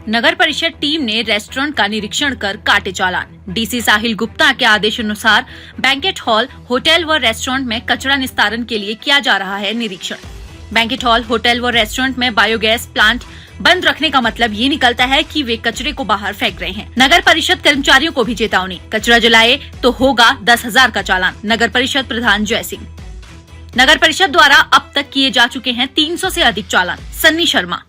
नगर परिषद टीम ने रेस्टोरेंट का निरीक्षण कर काटे चालान। डीसी साहिल गुप्ता के आदेश अनुसार बैंकेट हॉल, होटल व रेस्टोरेंट में कचरा निस्तारण के लिए किया जा रहा है निरीक्षण। बैंकेट हॉल, होटल व रेस्टोरेंट में बायोगैस प्लांट बंद रखने का मतलब ये निकलता है कि वे कचरे को बाहर फेंक रहे हैं। नगर परिषद कर्मचारियों को भी चेतावनी, कचरा जलाए तो होगा 10,000 का चालान। नगर परिषद प्रधान जय सिंह। नगर परिषद द्वारा अब तक किए जा चुके हैं 300 से अधिक चालान। सन्नी शर्मा।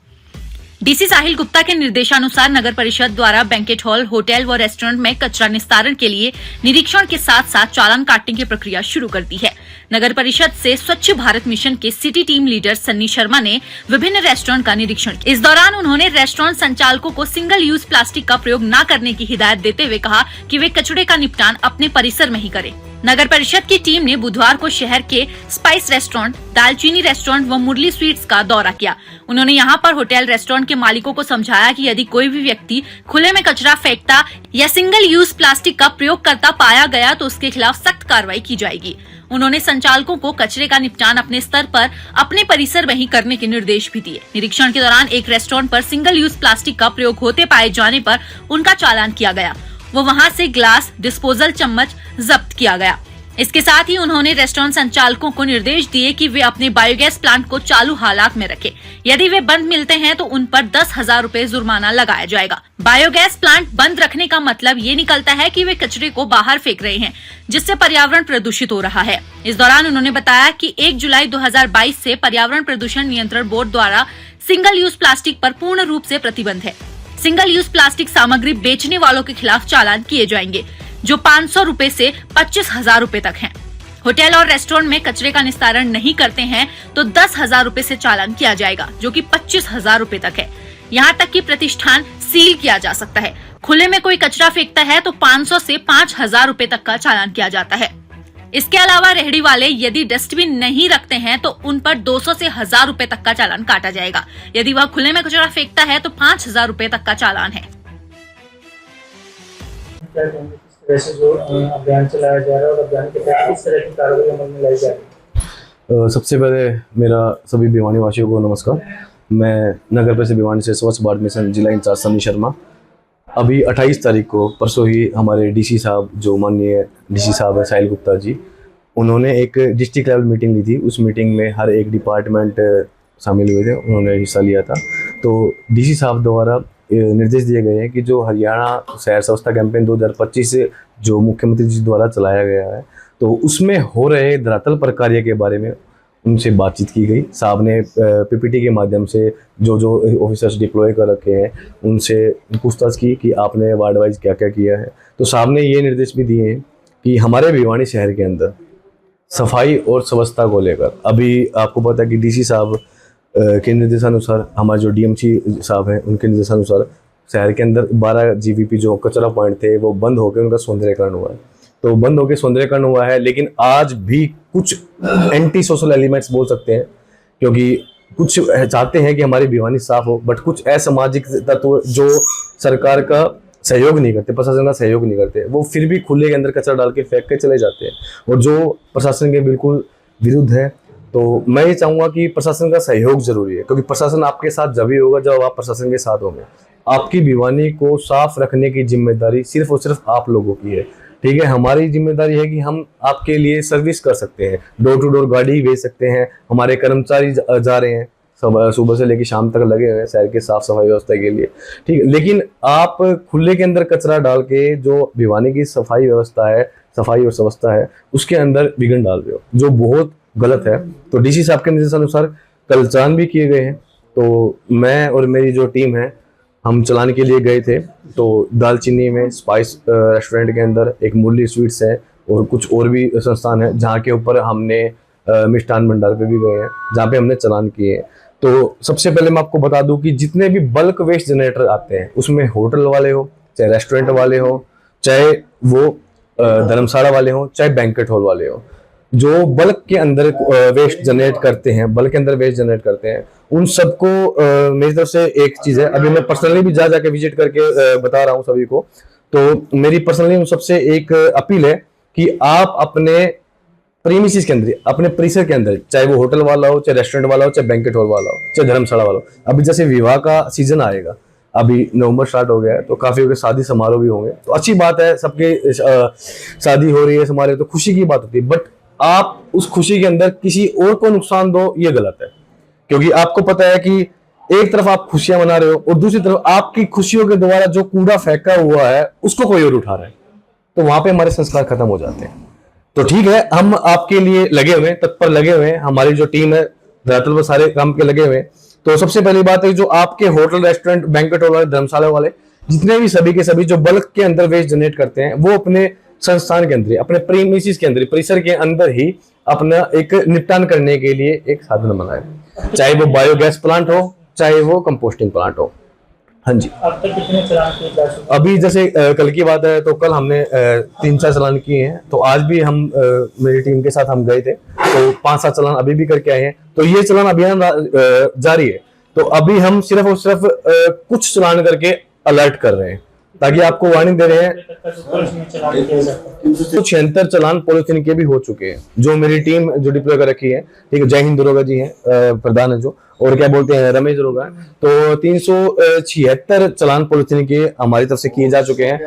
डीसी साहिल गुप्ता के निर्देशानुसार नगर परिषद द्वारा बैंकेट हॉल, होटल व रेस्टोरेंट में कचरा निस्तारण के लिए निरीक्षण के साथ साथ चालान काटने की प्रक्रिया शुरू कर दी है। नगर परिषद से स्वच्छ भारत मिशन के city team leader Sunny Sharma ने विभिन्न रेस्टोरेंट का निरीक्षण किया। इस दौरान उन्होंने रेस्टोरेंट संचालकों को सिंगल यूज प्लास्टिक का प्रयोग न करने की हिदायत देते हुए कहा कि वे कचरे का निपटान अपने परिसर में ही करें। नगर परिषद की टीम ने बुधवार को शहर के स्पाइस रेस्टोरेंट, दालचीनी रेस्टोरेंट व मुरली स्वीट्स का दौरा किया। उन्होंने यहां पर होटल रेस्टोरेंट के मालिकों को समझाया कि यदि कोई भी व्यक्ति खुले में कचरा फेंकता या सिंगल यूज प्लास्टिक का प्रयोग करता पाया गया तो उसके खिलाफ सख्त कार्रवाई की जाएगी। उन्होंने संचालकों को कचरे का निपटान अपने स्तर पर अपने परिसर में ही करने के निर्देश भी दिए। निरीक्षण के दौरान एक रेस्टोरेंट पर सिंगल यूज प्लास्टिक का प्रयोग होते पाए जाने पर उनका चालान किया गया। वहां से ग्लास, डिस्पोजल चम्मच जब्त किया गया। इसके साथ ही उन्होंने रेस्टोरेंट संचालकों को निर्देश दिए कि वे अपने बायोगैस प्लांट को चालू हालात में रखें। यदि वे बंद मिलते हैं तो उन पर 10,000 रुपए जुर्माना लगाया जाएगा। बायोगैस प्लांट बंद रखने का मतलब ये निकलता है कि वे कचरे को बाहर फेंक रहे हैं, जिससे पर्यावरण प्रदूषित हो रहा है। इस दौरान उन्होंने बताया कि 1 जुलाई 2022 से पर्यावरण प्रदूषण नियंत्रण बोर्ड द्वारा सिंगल यूज प्लास्टिक पर पूर्ण रूप से प्रतिबंध है। सिंगल यूज प्लास्टिक सामग्री बेचने वालों के खिलाफ चालान किए जाएंगे, जो 500 रुपए से 25,000 रुपए तक हैं। होटल और रेस्टोरेंट में कचरे का निस्तारण नहीं करते हैं तो 10,000 रुपए से चालान किया जाएगा, जो कि 25,000 रुपए तक है। यहाँ तक कि प्रतिष्ठान सील किया जा सकता है। खुले में कोई कचरा फेंकता है तो 500 से 5,000 रुपए तक का चालान किया जाता है। इसके अलावा रेहड़ी वाले यदि डस्टबिन नहीं रखते हैं तो उन पर 200 से 1,000 रुपए तक का चालान काटा जाएगा। यदि वह खुले में कचरा फेंकता है तो 5,000 रुपए तक का चालान है। वैसे जो अभियान चलाया जा रहा है और अभियान के तहत किस तरह की कार्रवाई अमल में लाई जा रही है? सबसे पहले मेरा सभी भिवानी वासियों को नमस्कार। मैं नगर परिषद भिवानी से स्वच्छ भारत मिशन जिला इंचार्ज सन्नी शर्मा। अभी 28 तारीख को परसों ही हमारे डीसी साहब, जो माननीय डीसी साहब है साहिल गुप्ता जी, उन्होंने एक डिस्ट्रिक्ट लेवल मीटिंग ली थी। उस मीटिंग में हर एक डिपार्टमेंट शामिल हुए थे, उन्होंने हिस्सा लिया था। तो डीसी साहब द्वारा निर्देश दिए गए हैं कि जो हरियाणा शहर स्वच्छता कैंपेन 2025 जो मुख्यमंत्री जी द्वारा चलाया गया है, तो उसमें हो रहे धरातल पर कार्य के बारे में उनसे बातचीत की गई। साहब ने पीपीटी के माध्यम से जो ऑफिसर्स डिप्लॉय कर रखे हैं उनसे पूछताछ की कि आपने वार्ड वाइज क्या क्या किया है। तो साहब ने ये निर्देश भी दिए हैं कि हमारे भिवानी शहर के अंदर सफाई और स्वच्छता को लेकर, अभी आपको पता है कि डीसी साहब के निर्देशानुसार, हमारे जो डीएमसी साहब हैं उनके निर्देशानुसार शहर के अंदर 12 जीवीपी जो कचरा पॉइंट थे वो बंद होकर उनका सौंदर्यकरण हुआ है। तो बंद होकर सौंदर्यकरण हुआ है, लेकिन आज भी कुछ एंटी सोशल एलिमेंट्स बोल सकते हैं, क्योंकि कुछ चाहते हैं कि हमारी भिवानी साफ हो, बट कुछ असामाजिक तत्व जो सरकार का सहयोग नहीं करते, प्रशासन का सहयोग नहीं करते, वो फिर भी खुले के अंदर कचरा डाल के फेंक के चले जाते हैं, और जो प्रशासन के बिल्कुल विरुद्ध है। तो मैं ये चाहूँगा कि प्रशासन का सहयोग जरूरी है, क्योंकि प्रशासन आपके साथ जब ही होगा जब आप प्रशासन के साथ होंगे। आपकी भिवानी को साफ रखने की जिम्मेदारी सिर्फ और सिर्फ आप लोगों की है, ठीक है। हमारी जिम्मेदारी है कि हम आपके लिए सर्विस कर सकते हैं, डोर टू डोर गाड़ी भेज सकते हैं, हमारे कर्मचारी जा रहे हैं, सुबह से लेकर शाम तक लगे हुए हैं शहर के साफ सफाई व्यवस्था के लिए, ठीक है। लेकिन आप खुले के अंदर कचरा डाल के जो भिवानी की सफाई व्यवस्था है, सफाई और स्वच्छता है, उसके अंदर विघ्न डाल रहे हो, जो बहुत गलत है। तो डीसी साहब के निर्देशानुसार कल चालान भी किए गए हैं। तो मैं और मेरी जो टीम है, हम चलान के लिए गए थे। तो दालचीनी में स्पाइस रेस्टोरेंट के अंदर एक मुरली स्वीट्स है और कुछ और भी संस्थान है, जहाँ के ऊपर हमने मिष्ठान भंडार पे भी गए हैं, जहाँ पे हमने चलान किए हैं। तो सबसे पहले मैं आपको बता दूं कि जितने भी बल्क वेस्ट जनरेटर आते हैं, उसमें होटल वाले हो, चाहे रेस्टोरेंट वाले हो, चाहे वो धर्मशाला वाले हो, चाहे बैंकेट हॉल वाले हो, जो बल्क के अंदर वेस्ट जनरेट करते हैं, बल्क के अंदर वेस्ट जनरेट करते हैं, उन सबको मेरी तरफ से एक चीज है, अभी मैं पर्सनली भी जाके विजिट करके बता रहा हूँ सभी को। तो मेरी पर्सनली उन सबसे एक अपील है कि आप अपने प्रीमिसेस के अंदर, अपने परिसर के अंदर, चाहे वो होटल वाला हो, चाहे रेस्टोरेंट वाला हो, चाहे बैंकेट हॉल वाला हो, चाहे धर्मशाला वाला हो, अभी जैसे विवाह का सीजन आएगा, अभी नवंबर स्टार्ट हो गया है तो काफी होंगे, शादी समारोह भी होंगे, तो अच्छी बात है, सबके शादी हो रही है, समारोह, तो खुशी की बात होती है। बट आप उस खुशी के अंदर किसी और को नुकसान दो, ये गलत है, क्योंकि आपको पता है कि एक तरफ आप खुशियां मना रहे हो और दूसरी तरफ आपकी खुशियों के द्वारा जो कूड़ा फेंका हुआ है उसको कोई और उठा रहा है, तो वहां पे हमारे संस्कार खत्म हो जाते हैं। तो ठीक है, हम आपके लिए लगे हुए हैं, तत्पर लगे हुए हैं, हमारी जो टीम है धरातल पर सारे काम के लगे हुए हैं। तो सबसे पहली बात है, जो आपके होटल, रेस्टोरेंट, बैंक्वेट हॉल वाले, धर्मशाला वाले, जितने भी सभी के सभी जो बल्क के अंदर वेस्ट जनरेट करते हैं, वो अपने संस्थान के अंदर, अपने प्रीमिसेस के अंदर, परिसर के अंदर ही अपना एक निपटान करने के लिए एक साधन बनाए, चाहे वो बायोगैस प्लांट हो, चाहे वो कंपोस्टिंग प्लांट हो। हाँ जी, अब तक कितने चालान किए जा चुके हैं? अभी जैसे कल की बात है तो कल हमने 3-4 चालान किए हैं, तो आज भी हम मेरी टीम के साथ हम गए थे, तो 5-7 चालान अभी भी करके आए हैं। तो ये चालान अभियान जारी है, तो अभी हम सिर्फ और सिर्फ कुछ चालान करके अलर्ट कर रहे हैं, ताकि आपको वार्निंग दे रहे हैं। अभी तक का जो पुलिस में चालान किया जाता है, 76 चालान पॉलिथीन के भी हो चुके हैं, जो मेरी टीम जो डिप्लॉय कर रखी है, ठीक है, जय हिंद दरोगा जी हैं, प्रधान है जो, और क्या बोलते हैं रमेश दरोगा, तो 376 चालान पॉलिथीन के हमारी तरफ से किए जा चुके हैं।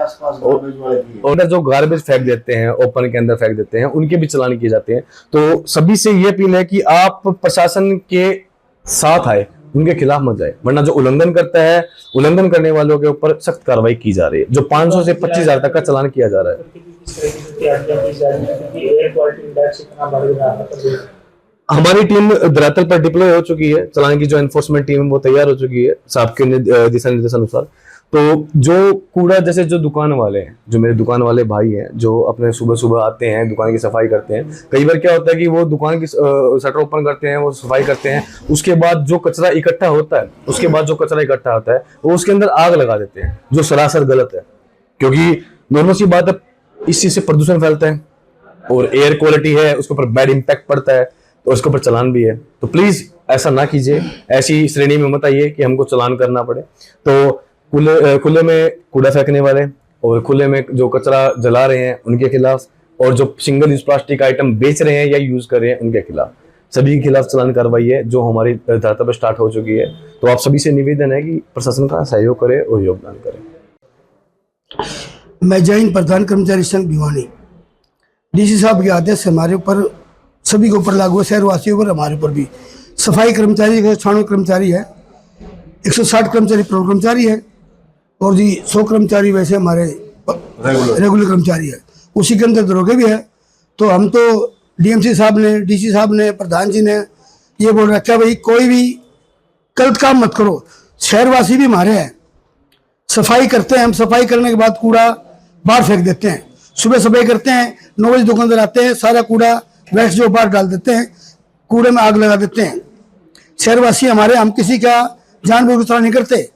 और जो गार्बेज फेंक देते हैं, ओपन के अंदर फेंक देते हैं, उनके भी चालान किए जाते हैं। तो सभी से ये अपील है कि आप प्रशासन के साथ आए, उनके खिलाफ मत जाए, वरना जो उल्लंघन करता है, उल्लंघन करने वालों के ऊपर सख्त कार्रवाई की जा रही है। जो 500 से 25,000 तक का चालान किया जा रहा है। किस तरह की तैयारियां की जा रही हैं, क्योंकि एयर क्वालिटी इंडेक्स इतना बढ़ रहा है। हमारी टीम धरातल पर डिप्लॉय हो चुकी है, चालान की जो एनफोर्समेंट टीम है वो तैयार हो चुकी है साहब के दिशा निर्देश अनुसार। तो जो कूड़ा, जैसे जो दुकान वाले हैं, जो मेरे दुकान वाले भाई हैं, जो अपने सुबह सुबह आते हैं, दुकान की सफाई करते हैं, कई बार क्या होता है कि वो दुकान की शटर ओपन करते हैं, वो सफाई करते हैं, उसके बाद जो कचरा इकट्ठा होता है, वो उसके अंदर आग लगा देते हैं, जो सरासर गलत है, क्योंकि नॉर्मल सी बात है, इस चीज से प्रदूषण फैलता है और एयर क्वालिटी है, उसके ऊपर बैड इम्पैक्ट पड़ता है, तो उसके ऊपर चालान भी है। तो प्लीज ऐसा ना कीजिए, ऐसी श्रेणी में मत आइए कि हमको चालान करना पड़े। तो खुले में कूड़ा फेंकने वाले और खुले में जो कचरा जला रहे हैं उनके खिलाफ, और जो सिंगल यूज प्लास्टिक आइटम बेच रहे हैं या यूज कर रहे हैं उनके खिलाफ, सभी के खिलाफ चालान कार्रवाई है, जो हमारी धरातल पर स्टार्ट हो चुकी है। तो आप सभी से निवेदन है कि प्रशासन का सहयोग करें और योगदान करें। मैं जय हिंद प्रधान कर्मचारी संघ भिवानी, डीसी साहब के आदेश से हमारे ऊपर, सभी के ऊपर लागू है, शहरवासियों पर, हमारे ऊपर भी। सफाई कर्मचारी 196 कर्मचारी है, 160 कर्मचारी प्रो कर्मचारी है, और जी 100 कर्मचारी वैसे हमारे रेगुलर कर्मचारी है, उसी के अंदर दरोगे भी है। तो हम तो डीएमसी साहब ने, डीसी साहब ने, प्रधान जी ने ये बोल रखा है भाई कोई भी गलत काम मत करो। शहरवासी भी हमारे हैं, सफाई करते हैं, हम सफाई करने के बाद कूड़ा बाहर फेंक देते हैं। सुबह सफाई करते हैं, 9 बजे दुकानदार आते हैं, सारा कूड़ा वेस्ट जो बाहर डाल देते हैं, कूड़े में आग लगा देते हैं। शहरवासी हमारे, हम किसी का जानबूझ के नहीं करते,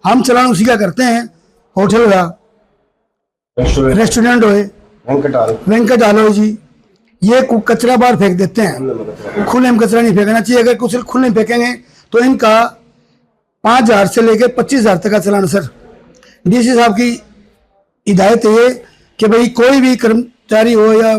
हम चलान उसी का करते हैं। होटल हुआ, रेस्टोरेंट हुए, वेंकट हॉल हो जी, ये कचरा बाहर फेंक देते हैं। खुले में कचरा नहीं फेंकना चाहिए, अगर कुछ खुले में फेंकेंगे तो इनका 5,000 से लेकर 25,000 तक का चलान। सर डीसी साहब की हिदायत है कि भाई कोई भी कर्मचारी हो या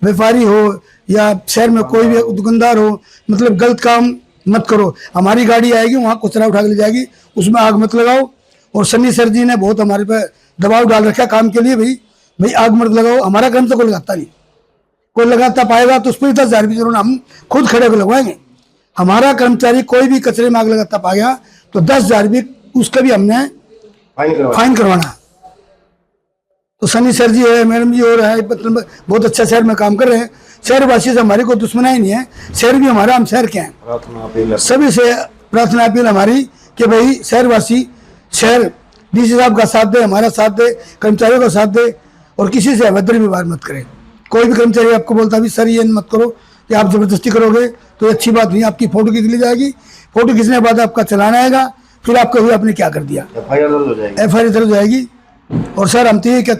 व्यापारी हो या शहर में कोई भी दुकानदार हो, मतलब गलत काम मत करो। हमारी गाड़ी आएगी, वहाँ कचरा उठा के ले जाएगी, उसमें आग मत लगाओ। और सन्नी सर जी ने बहुत हमारे पे दबाव डाल रखा काम के लिए, भाई आग मत लगाओ। हमारा काम तो कोई लगाता नहीं, कोई लगाता पाएगा तो उस पर 10,000 भी जरूर हम खुद खड़े होकर लगवाएंगे। हमारा कर्मचारी कोई भी कचरे में आग लगाता पाएगा तो 10,000 भी उसका भी हमने फाइन करवाना। तो सनी सर जी है, मैडम जी हो रहा है, मतलब बहुत अच्छा शहर में काम कर रहे हैं। शहरवासी से हमारी कोई दुश्मना ही नहीं है, शहर भी हमारा, हम शहर के हैं। सभी से प्रार्थना अपील हमारी कि भाई शहरवासी, शहर डीसी साहब का साथ दे, हमारा साथ दे, कर्मचारियों का साथ दे, और किसी से अभद्र व्यवहार मत करें। कोई भी कर्मचारी आपको बोलता भी सर ये मत करो, कि आप जबरदस्ती करोगे तो अच्छी बात नहीं। आपकी फोटो खींच ली जाएगी, फोटो खींचने के बाद आपका चलान आएगा, फिर आपको हुआ आपने क्या कर दिया, FIR दर्ज हो जाएगी। और सर हम तो ये क्या